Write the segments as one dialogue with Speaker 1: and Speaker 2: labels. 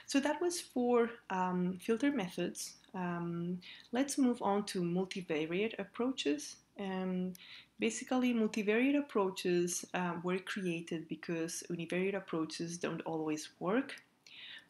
Speaker 1: So that was for filter methods. Let's move on to multivariate approaches. Basically, multivariate approaches were created because univariate approaches don't always work.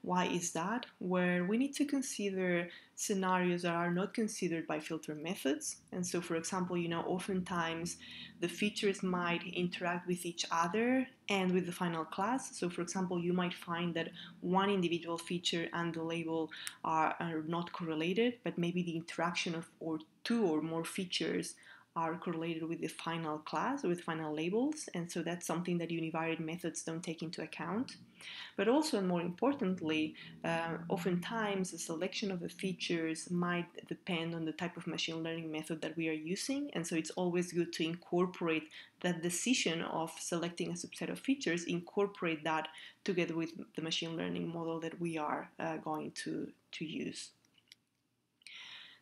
Speaker 1: Why is that? Where we need to consider scenarios that are not considered by filter methods. And so, for example, oftentimes the features might interact with each other and with the final class. So, for example, you might find that one individual feature and the label are not correlated, but maybe the interaction of or two or more features are correlated with the final class or with final labels. And so that's something that univariate methods don't take into account. But also, and more importantly, oftentimes the selection of the features might depend on the type of machine learning method that we are using. And so it's always good to incorporate that decision of selecting a subset of features, incorporate that together with the machine learning model that we are going to use.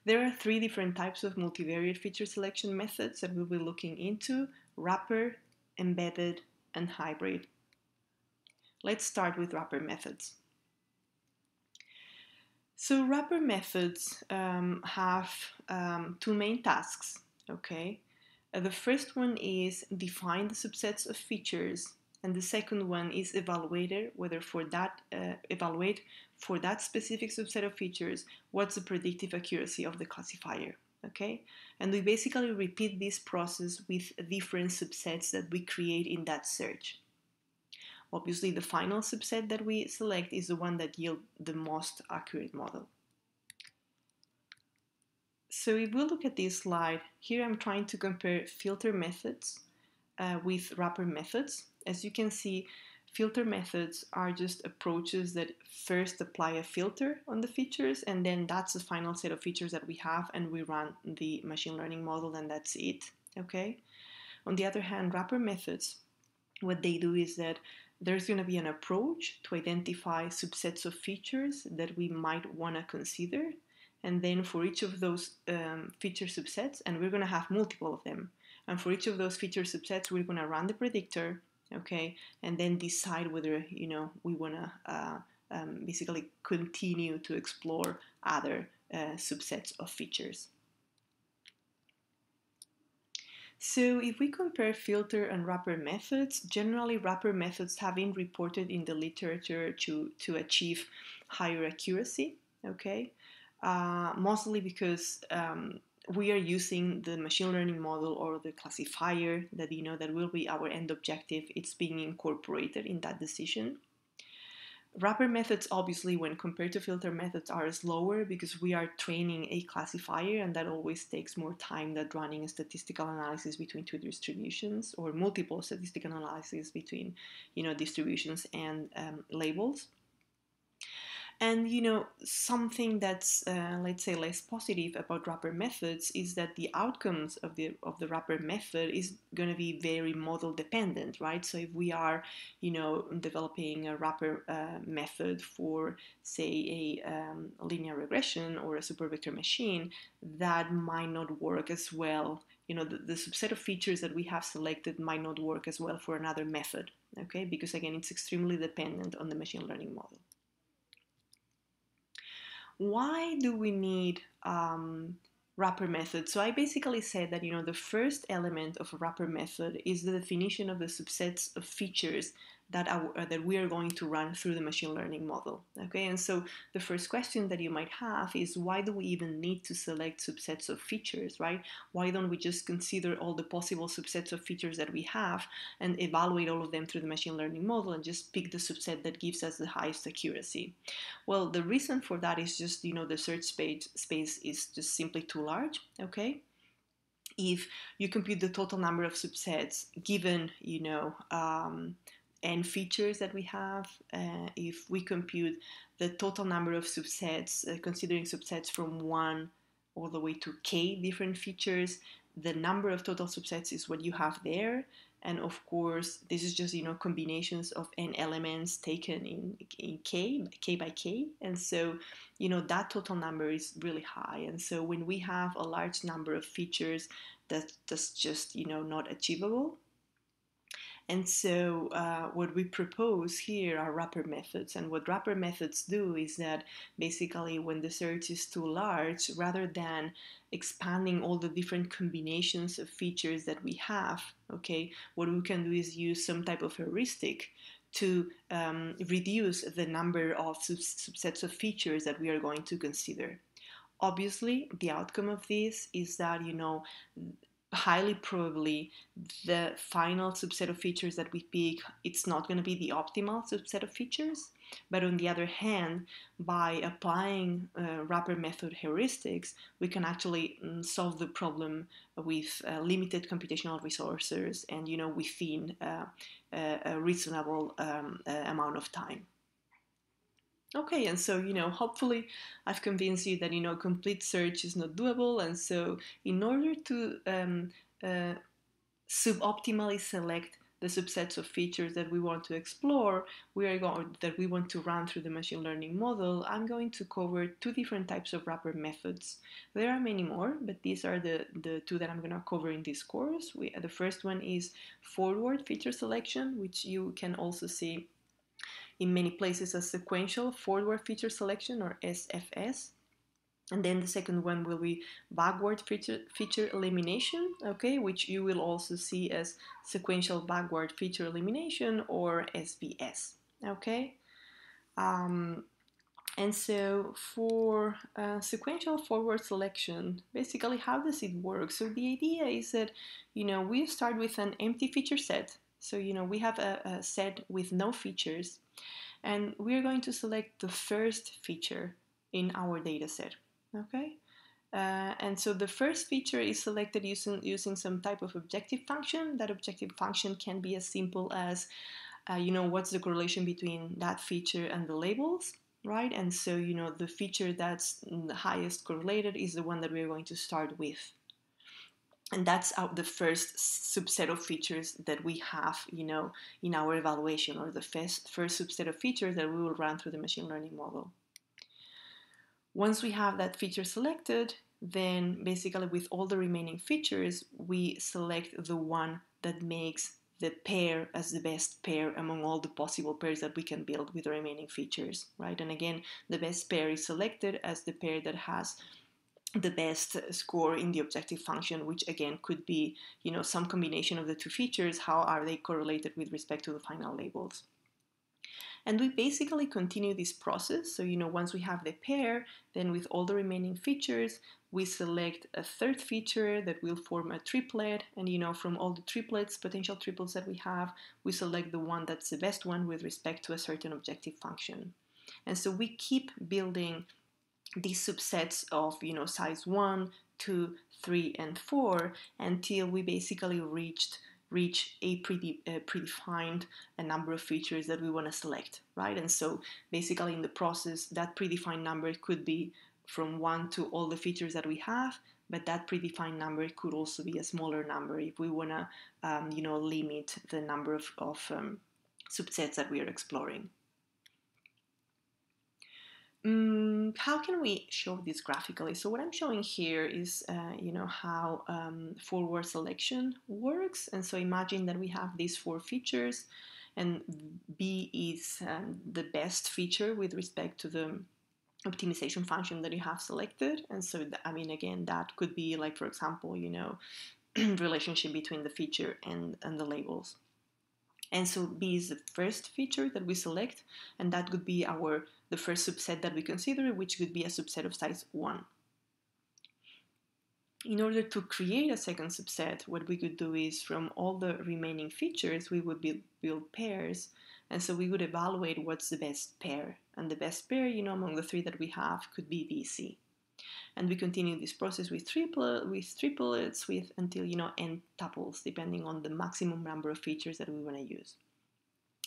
Speaker 1: There are three different types of multivariate feature selection methods that we'll be looking into: wrapper, embedded, and hybrid. Let's start with wrapper methods. So wrapper methods have two main tasks, okay? The first one is define the subsets of features, and the second one is evaluate for that specific subset of features, what's the predictive accuracy of the classifier, okay? And we basically repeat this process with different subsets that we create in that search. Obviously, the final subset that we select is the one that yields the most accurate model. So if we look at this slide, here I'm trying to compare filter methods with wrapper methods. As you can see, filter methods are just approaches that first apply a filter on the features, and then that's the final set of features that we have, and we run the machine learning model, and that's it, okay? On the other hand, wrapper methods, what they do is that there's going to be an approach to identify subsets of features that we might want to consider. And then for each of those feature subsets, and we're going to have multiple of them. And for each of those feature subsets, we're going to run the predictor, okay, and then decide whether, we want to basically continue to explore other subsets of features. So if we compare filter and wrapper methods, generally wrapper methods have been reported in the literature to achieve higher accuracy, okay? Mostly because we are using the machine learning model or the classifier that that will be our end objective. It's being incorporated in that decision. Wrapper methods, obviously, when compared to filter methods, are slower because we are training a classifier, and that always takes more time than running a statistical analysis between two distributions or multiple statistical analyses between, distributions and labels. And something that's let's say less positive about wrapper methods is that the outcomes of the wrapper method is going to be very model dependent, right? So if we are developing a wrapper method for, say, a linear regression or a supervector machine, that might not work as well. The subset of features that we have selected might not work as well for another method, okay? Because again, it's extremely dependent on the machine learning model. Why do we need wrapper method? So I basically said that the first element of a wrapper method is the definition of the subsets of features that we are going to run through the machine learning model. Okay, and so the first question that you might have is, why do we even need to select subsets of features, right? Why don't we just consider all the possible subsets of features that we have and evaluate all of them through the machine learning model and just pick the subset that gives us the highest accuracy? Well, the reason for that is just, the search space is just simply too large, okay? If you compute the total number of subsets given, n features that we have, if we compute the total number of subsets, considering subsets from 1 all the way to k different features, the number of total subsets is what you have there. And of course, this is just, combinations of n elements taken in k by k. And so, that total number is really high. And so when we have a large number of features, that's just, not achievable. And so what we propose here are wrapper methods. And what wrapper methods do is that basically when the search is too large, rather than expanding all the different combinations of features that we have, okay, what we can do is use some type of heuristic to reduce the number of subsets of features that we are going to consider. Obviously, the outcome of this is that, highly probably the final subset of features that we pick, it's not going to be the optimal subset of features. But on the other hand, by applying wrapper method heuristics, we can actually solve the problem with limited computational resources and, within a reasonable amount of time. Okay, and so, hopefully I've convinced you that, complete search is not doable. And so in order to suboptimally select the subsets of features that we want to explore, that we want to run through the machine learning model, I'm going to cover two different types of wrapper methods. There are many more, but these are the two that I'm going to cover in this course. The first one is forward feature selection, which you can also see in many places as sequential forward feature selection, or SFS. And then the second one will be backward feature elimination, okay, which you will also see as sequential backward feature elimination, or SBS, okay. And so for sequential forward selection, basically how does it work? So the idea is that, we start with an empty feature set. So, we have a set with no features, and we're going to select the first feature in our data set, okay? And so the first feature is selected using some type of objective function. That objective function can be as simple as, what's the correlation between that feature and the labels, right? And so, the feature that's the highest correlated is the one that we're going to start with. And that's the first subset of features that we have, in our evaluation, or the first subset of features that we will run through the machine learning model. Once we have that feature selected, then basically with all the remaining features, we select the one that makes the pair as the best pair among all the possible pairs that we can build with the remaining features, right? And again, the best pair is selected as the pair that has the best score in the objective function, which again could be, some combination of the two features. How are they correlated with respect to the final labels? And we basically continue this process. So, once we have the pair, then with all the remaining features, we select a third feature that will form a triplet. And, from all the potential triplets that we have, we select the one that's the best one with respect to a certain objective function. And so we keep building these subsets of, size 1, 2, 3, and 4 until we basically reach a predefined number of features that we want to select, right? And so basically in the process, that predefined number could be from 1 to all the features that we have, but that predefined number could also be a smaller number if we want to, limit the number of subsets that we are exploring. How can we show this graphically? So what I'm showing here is, how forward selection works. And so imagine that we have these 4 features, and B is the best feature with respect to the optimization function that you have selected. And so, again, that could be like, for example, relationship between the feature and the labels. And so B is the first feature that we select, and that could be the first subset that we consider, which could be a subset of size 1. In order to create a second subset, what we could do is from all the remaining features, we would build pairs. And so we would evaluate what's the best pair. And the best pair, among the 3 that we have could be BC. And we continue this process with triplets, until, n tuples, depending on the maximum number of features that we want to use.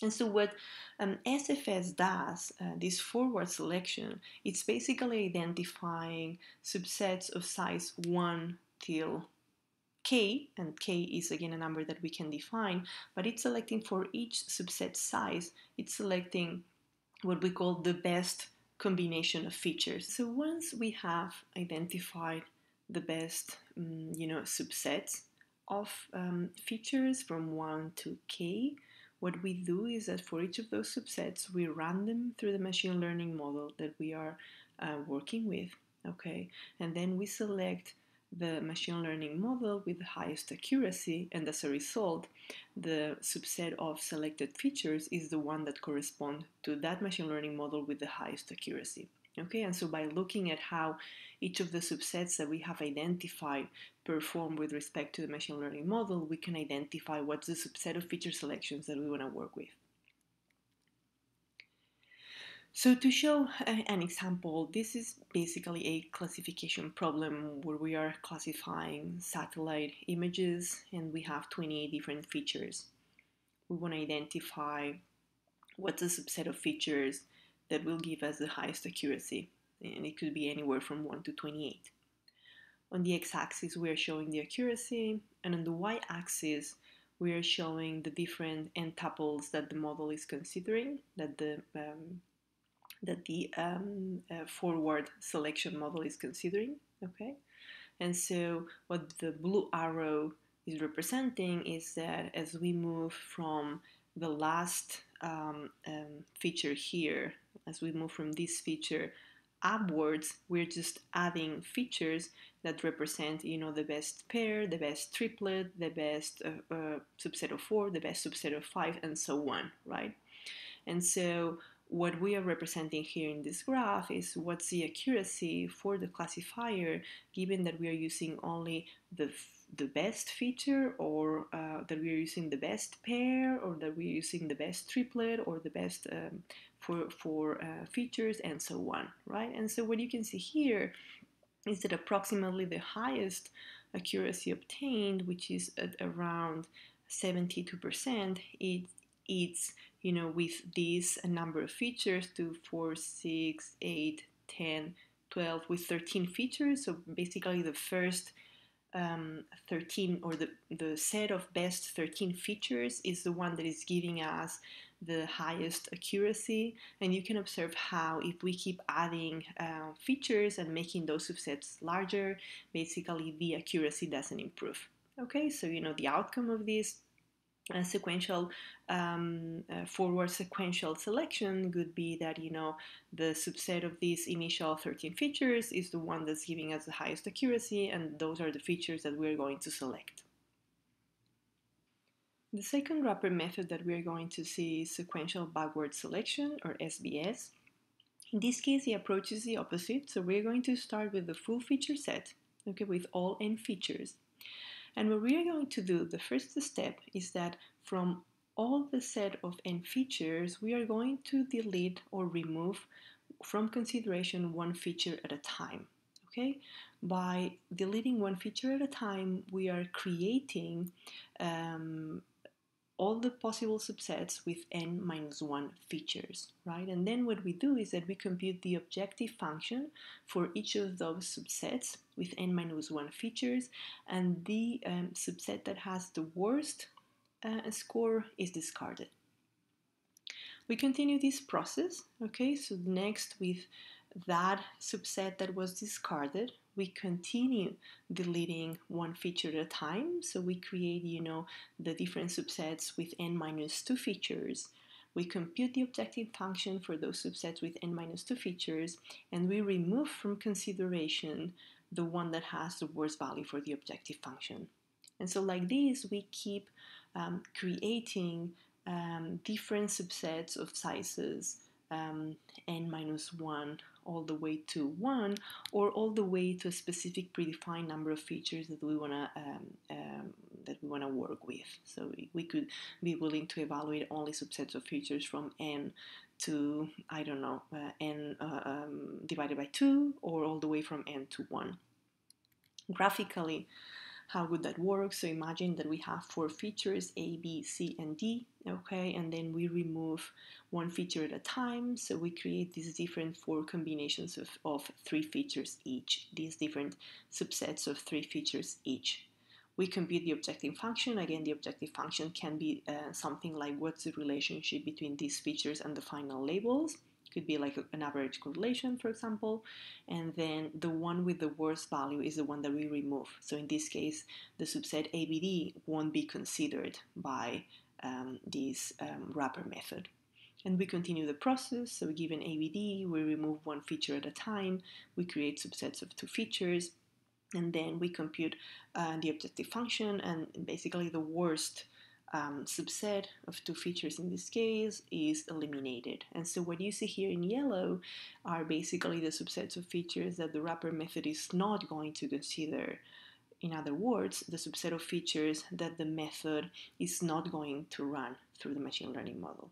Speaker 1: And so what SFS does, this forward selection, it's basically identifying subsets of size 1 till k, and k is again a number that we can define, but it's selecting for each subset size, it's selecting what we call the best combination of features. So once we have identified the best, subsets, of features from 1 to k, what we do is that for each of those subsets, we run them through the machine learning model that we are working with, okay? And then we select the machine learning model with the highest accuracy, and as a result, the subset of selected features is the one that corresponds to that machine learning model with the highest accuracy. Okay, and so by looking at how each of the subsets that we have identified perform with respect to the machine learning model, we can identify what's the subset of feature selections that we want to work with. So to show an example, this is basically a classification problem where we are classifying satellite images and we have 28 different features. We want to identify what's a subset of features that will give us the highest accuracy, and it could be anywhere from 1 to 28. On the x-axis, we are showing the accuracy, and on the y-axis, we are showing the different n tuples that the model is considering, that the forward selection model is considering. Okay, and so what the blue arrow is representing is that as we move from the last feature here, as we move from this feature upwards, we're just adding features that represent, the best pair, the best triplet, the best subset of 4, the best subset of 5, and so on, right? And so what we are representing here in this graph is what's the accuracy for the classifier, given that we are using only the best feature, or that we are using the best pair, or that we are using the best triplet, or the best for features, and so on, right? And so what you can see here is that approximately the highest accuracy obtained, which is at around 72%, it's with this number of features, 2, 4, 6, 8, 10, 12, with 13 features. So basically the first 13, or the set of best 13 features, is the one that is giving us the highest accuracy. And you can observe how if we keep adding features and making those subsets larger, basically the accuracy doesn't improve. Okay, so the outcome of this sequential forward sequential selection could be that the subset of these initial 13 features is the one that's giving us the highest accuracy, and those are the features that we're going to select. The second wrapper method that we're going to see is sequential backward selection, or SBS. In this case, the approach is the opposite. So we're going to start with the full feature set, okay, with all n features. And what we are going to do, the first step, is that from all the set of n features, we are going to delete or remove from consideration one feature at a time. Okay? By deleting one feature at a time, we are creating all the possible subsets with n minus 1 features, right? And then what we do is that we compute the objective function for each of those subsets with n minus 1 features, and the subset that has the worst score is discarded. We continue this process, okay? So next, with that subset that was discarded, we continue deleting one feature at a time. So we create, the different subsets with n minus 2 features. We compute the objective function for those subsets with n minus 2 features, and we remove from consideration the one that has the worst value for the objective function. And so like this, we keep creating different subsets of sizes n minus 1 all the way to 1, or all the way to a specific predefined number of features that we want to work with. So we could be willing to evaluate only subsets of features from n to, I don't know, n divided by 2, or all the way from n to 1. Graphically, how would that work? So imagine that we have 4 features, A, B, C, and D, okay? And then we remove one feature at a time. So we create these different 4 combinations of 3 features each, these different subsets of 3 features each. We compute the objective function. Again, the objective function can be something like what's the relationship between these features and the final labels. could be like an average correlation, for example, and then the one with the worst value is the one that we remove. So in this case, the subset ABD won't be considered by this wrapper method. And we continue the process. So given ABD, we remove one feature at a time. We create subsets of two features, and then we compute the objective function, and basically the worst subset of two features in this case is eliminated. And so what you see here in yellow are basically the subsets of features that the wrapper method is not going to consider. In other words, the subset of features that the method is not going to run through the machine learning model.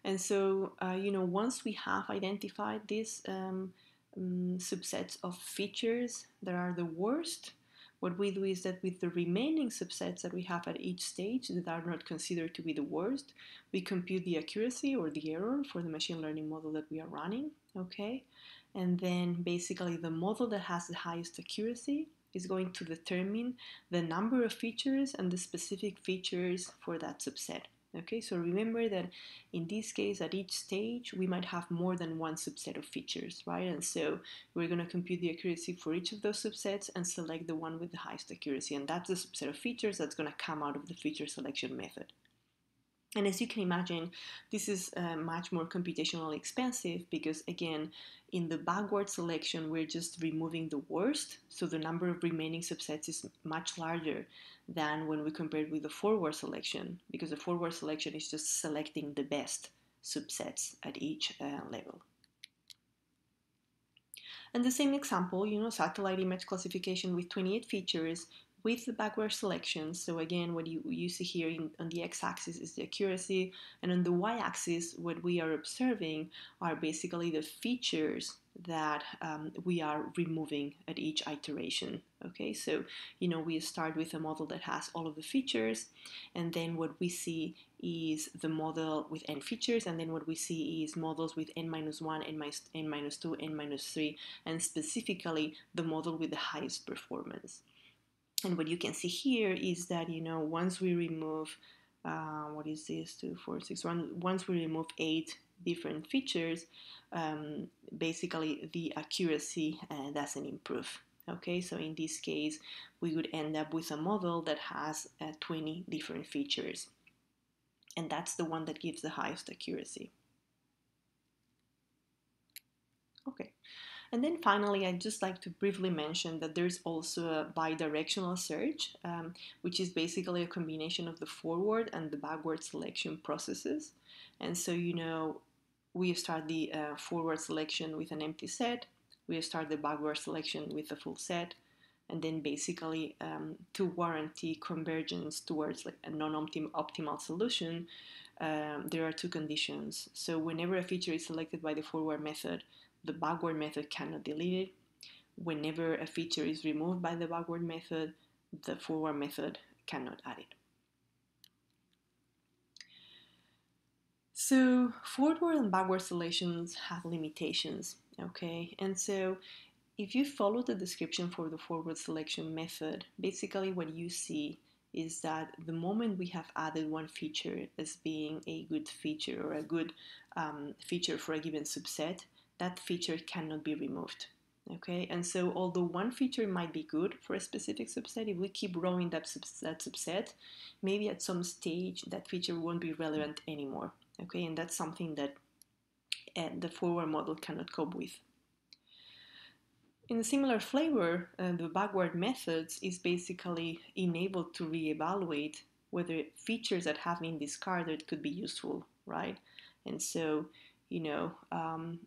Speaker 1: And so, once we have identified these subsets of features that are the worst, what we do is that with the remaining subsets that we have at each stage that are not considered to be the worst, we compute the accuracy or the error for the machine learning model that we are running, okay? And then basically the model that has the highest accuracy is going to determine the number of features and the specific features for that subset. Okay, so remember that in this case, at each stage, we might have more than one subset of features, right? And so we're going to compute the accuracy for each of those subsets and select the one with the highest accuracy. And that's the subset of features that's going to come out of the feature selection method. And as you can imagine, this is much more computationally expensive because, again, in the backward selection, we're just removing the worst. So the number of remaining subsets is much larger than when we compare it with the forward selection, because the forward selection is just selecting the best subsets at each level. And the same example, satellite image classification with 28 features with the backward selection. So again, what you see here on the x-axis is the accuracy, and on the y-axis, what we are observing are basically the features that we are removing at each iteration. Okay, so we start with a model that has all of the features, and then what we see is the model with n features, and then what we see is models with n-1, n-2, n-3, and specifically the model with the highest performance. And what you can see here is that, once we remove, what is this, 2, 4, 6, 1, once we remove 8 different features, basically the accuracy doesn't improve. Okay, so in this case, we would end up with a model that has 20 different features. And that's the one that gives the highest accuracy. Okay. And then finally, I'd just like to briefly mention that there's also a bidirectional search, which is basically a combination of the forward and the backward selection processes. And so, we start the forward selection with an empty set, we start the backward selection with a full set, and then basically to warranty convergence towards like a non-optimal solution, there are two conditions. So whenever a feature is selected by the forward method, the backward method cannot delete it. Whenever a feature is removed by the backward method, the forward method cannot add it. So forward and backward selections have limitations, okay? And so if you follow the description for the forward selection method, basically what you see is that the moment we have added one feature as being a good feature or a good feature for a given subset, that feature cannot be removed. Okay, and so although one feature might be good for a specific subset, if we keep growing that subset, maybe at some stage that feature won't be relevant anymore. Okay, and that's something that the forward model cannot cope with. In a similar flavor, the backward methods is basically enabled to reevaluate whether features that have been discarded could be useful, right? And so,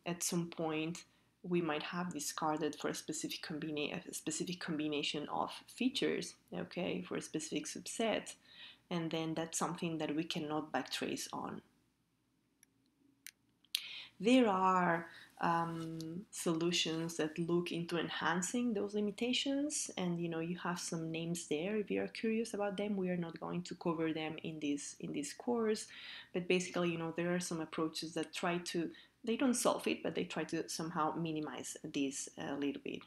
Speaker 1: at some point, we might have discarded for a specific combination of features, okay, for a specific subset, and then that's something that we cannot backtrace on. There are solutions that look into enhancing those limitations, and you have some names there if you are curious about them. We are not going to cover them in this course, but basically there are some approaches that they don't solve it, but they try to somehow minimize this a little bit.